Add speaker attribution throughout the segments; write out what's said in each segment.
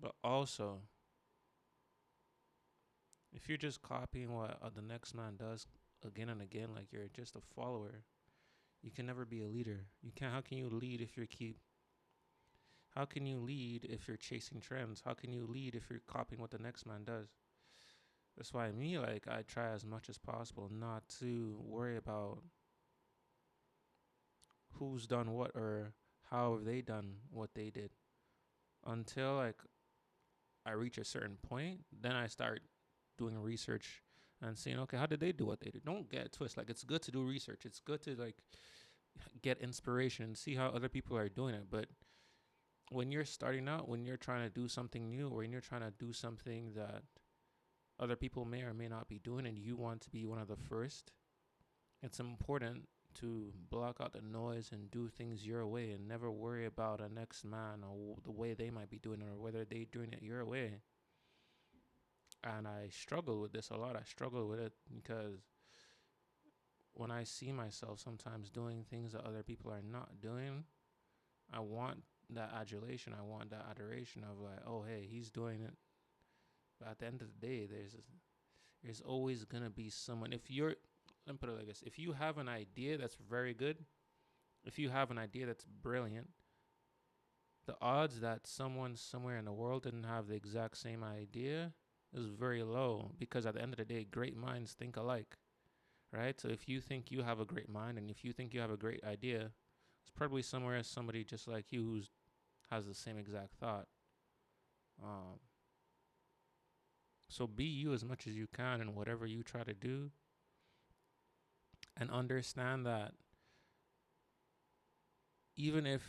Speaker 1: But also, if you're just copying what the next man does again and again, like you're just a follower, you can never be a leader. You can't. How can you lead if you keep? How can you lead if you're chasing trends? How can you lead if you're copying what the next man does? That's why me, like, I try as much as possible not to worry about who's done what or how have they done what they did until like I reach a certain point. Then I start doing research and seeing, okay, how did they do what they did? Don't get it twisted. Like, it's good to do research. It's good to like get inspiration and see how other people are doing it. But when you're starting out, when you're trying to do something new, or when you're trying to do something that other people may or may not be doing, and you want to be one of the first, it's important to block out the noise and do things your way and never worry about a next man or the way they might be doing it or whether they're doing it your way. And I struggle with this a lot. I struggle with it because when I see myself sometimes doing things that other people are not doing, I want that adulation. I want that adoration of like, oh, hey, he's doing it. But at the end of the day, there's always gonna be someone. If you're, let me put it like this: if you have an idea that's very good, if you have an idea that's brilliant, the odds that someone somewhere in the world didn't have the exact same idea is very low, because at the end of the day, great minds think alike, right? So if you think you have a great mind and if you think you have a great idea, it's probably somewhere somebody just like you who has the same exact thought. Um, so be you as much as you can in whatever you try to do, and understand that even if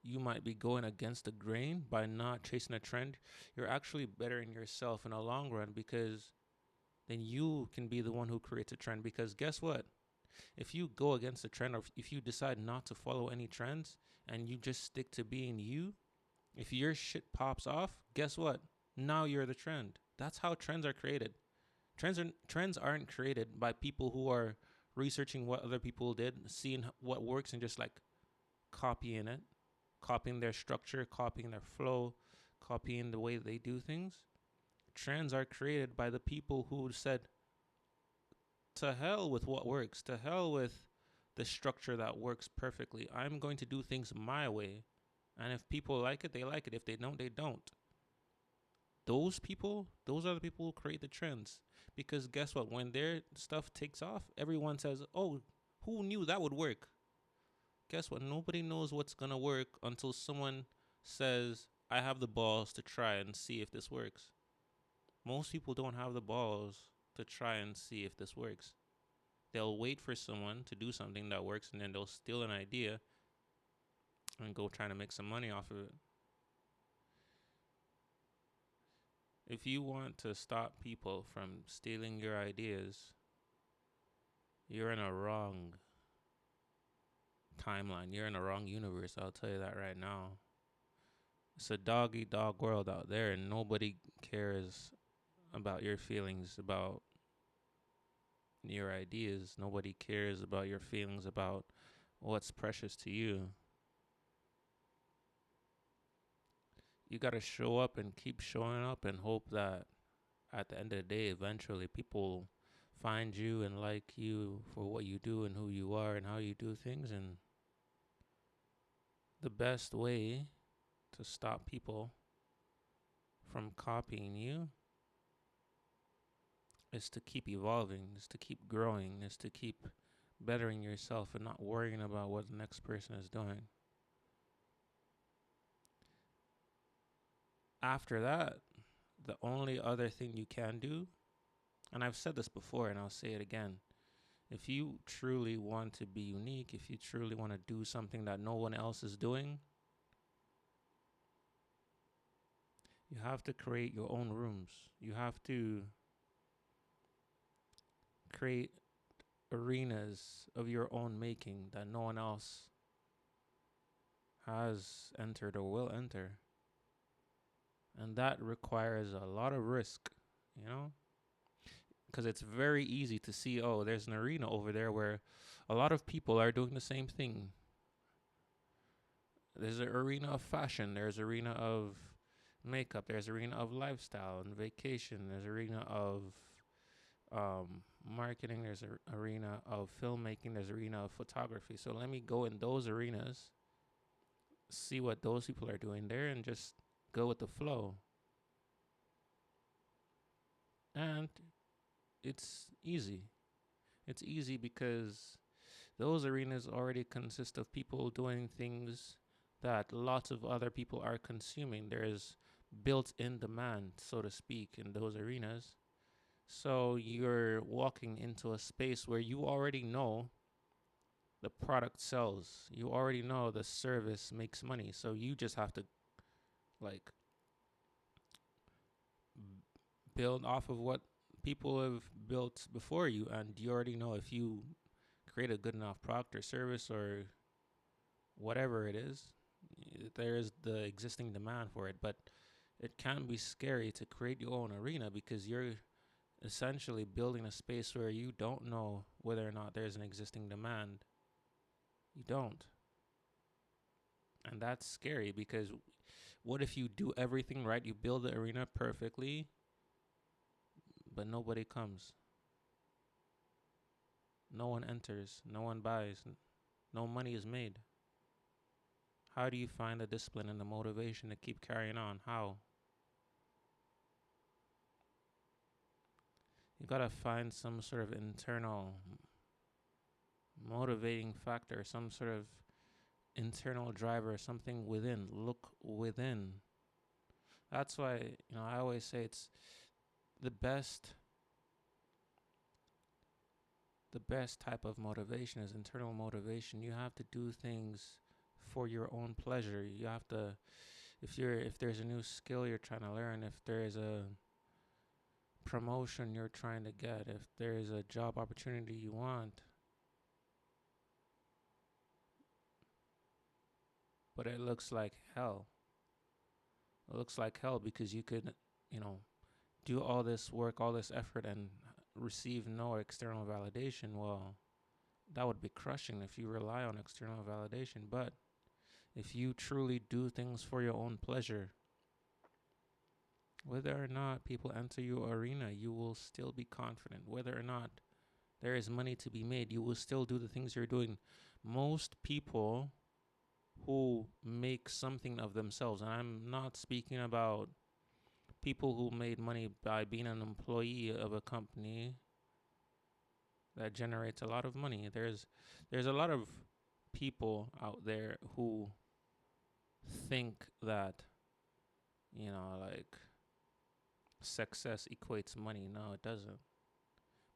Speaker 1: you might be going against the grain by not chasing a trend, you're actually bettering yourself in the long run, because then you can be the one who creates a trend. Because guess what? If you go against the trend, or if you decide not to follow any trends and you just stick to being you, if your shit pops off, guess what? Now you're the trend. That's how trends are created. Trends aren't created by people who are researching what other people did, seeing what works, and just like copying it, copying their structure, copying their flow, copying the way they do things. Trends are created by the people who said, to hell with what works, to hell with the structure that works perfectly. I'm going to do things my way. And if people like it, they like it. If they don't, they don't. Those people, those are the people who create the trends. Because guess what? When their stuff takes off, everyone says, oh, who knew that would work? Guess what? Nobody knows what's going to work until someone says, I have the balls to try and see if this works. Most people don't have the balls to try and see if this works. They'll wait for someone to do something that works, and then they'll steal an idea and go trying to make some money off of it. If you want to stop people from stealing your ideas, you're in a wrong timeline. You're in a wrong universe. I'll tell you that right now. It's a dog eat dog world out there, and nobody cares about your feelings about your ideas. Nobody cares about your feelings about what's precious to you. You got to show up and keep showing up and hope that at the end of the day, eventually people find you and like you for what you do and who you are and how you do things. And the best way to stop people from copying you is to keep evolving, is to keep growing, is to keep bettering yourself and not worrying about what the next person is doing. After that, the only other thing you can do, and I've said this before and I'll say it again, if you truly want to be unique, if you truly want to do something that no one else is doing, you have to create your own rooms. You have to create arenas of your own making that no one else has entered or will enter. And that requires a lot of risk, you know? Because it's very easy to see, oh, there's an arena over there where a lot of people are doing the same thing. There's an arena of fashion. There's an arena of makeup. There's arena of lifestyle and vacation. There's arena of marketing. There's an arena of filmmaking. There's arena of photography. So let me go in those arenas, see what those people are doing there, and just go with the flow. And it's easy. It's easy because those arenas already consist of people doing things that lots of other people are consuming. There is built in demand, so to speak, in those arenas. So you're walking into a space where you already know the product sells. You already know the service makes money. So you just have to like build off of what people have built before you, and you already know if you create a good enough product or service or whatever it is, there is the existing demand for it. But it can be scary to create your own arena because you're essentially building a space where you don't know whether or not there's an existing demand. You don't. And that's scary because what if you do everything right? You build the arena perfectly, but nobody comes. No one enters. No one buys. No money is made. How do you find the discipline and the motivation to keep carrying on? How? You gotta find some sort of internal motivating factor, some sort of internal driver, something within. Look within. That's why, I always say it's the best the best type of motivation is internal motivation. You have to do things for your own pleasure. You have to if there's a new skill you're trying to learn, if there's a promotion you're trying to get, if there's a job opportunity you want, but it looks like hell. It looks like hell because you could, you know, do all this work, all this effort and receive no external validation. Well, that would be crushing if you rely on external validation. But if you truly do things for your own pleasure, whether or not people enter your arena, you will still be confident. Whether or not there is money to be made, you will still do the things you're doing. Most people who make something of themselves, and I'm not speaking about people who made money by being an employee of a company that generates a lot of money. There's a lot of people out there who think that, like success equates money. No, it doesn't.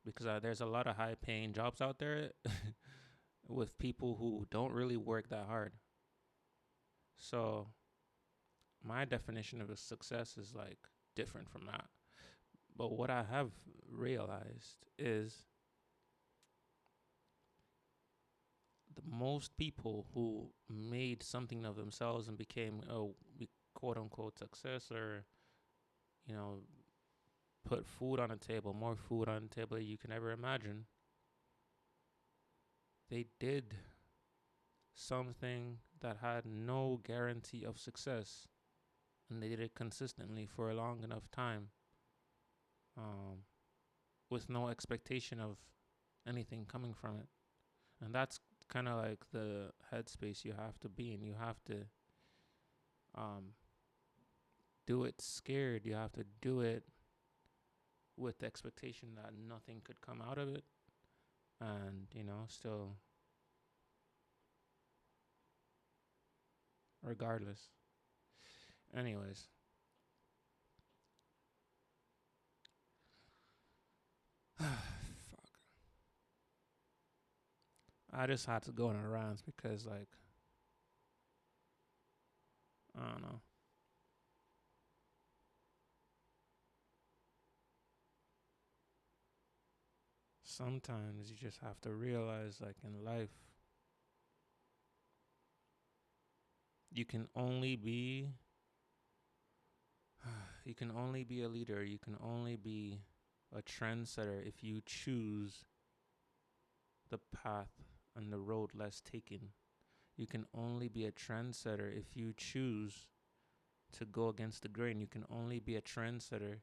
Speaker 1: Because there's a lot of high paying jobs out there with people who don't really work that hard. So my definition of a success is like different from that. But what I have realized is the most people who made something of themselves and became a quote unquote success, or you know put food on the table, more food on the table than you can ever imagine, they did something that had no guarantee of success, and they did it consistently for a long enough time, um, with no expectation of anything coming from it. And that's kind of like the headspace you have to be in. You have to um, do it scared. You have to do it with the expectation that nothing could come out of it, and still, regardless. Anyways, fuck. I just had to go on a rant because, like, I don't know. Sometimes you just have to realize, like, in life, you can only be, you can only be a leader. You can only be a trendsetter if you choose the path and the road less taken. You can only be a trendsetter if you choose to go against the grain. You can only be a trendsetter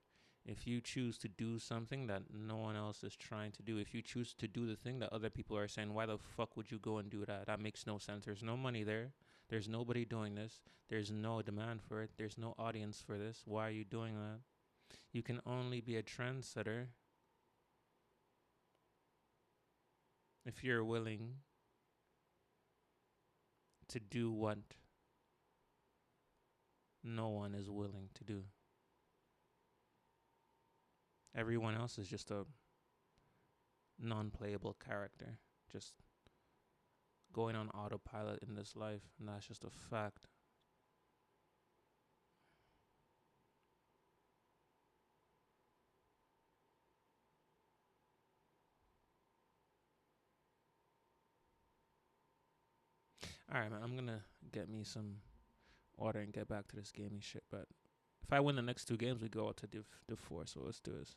Speaker 1: if you choose to do something that no one else is trying to do. If you choose to do the thing that other people are saying, why the fuck would you go and do that? That makes no sense. There's no money there. There's nobody doing this. There's no demand for it. There's no audience for this. Why are you doing that? You can only be a trendsetter if you're willing to do what no one is willing to do. Everyone else is just a non-playable character, just going on autopilot in this life, and that's just a fact. All right, man, I'm gonna get me some water and get back to this gaming shit. But if I win the next two games, we go out to Div 4. So let's do this.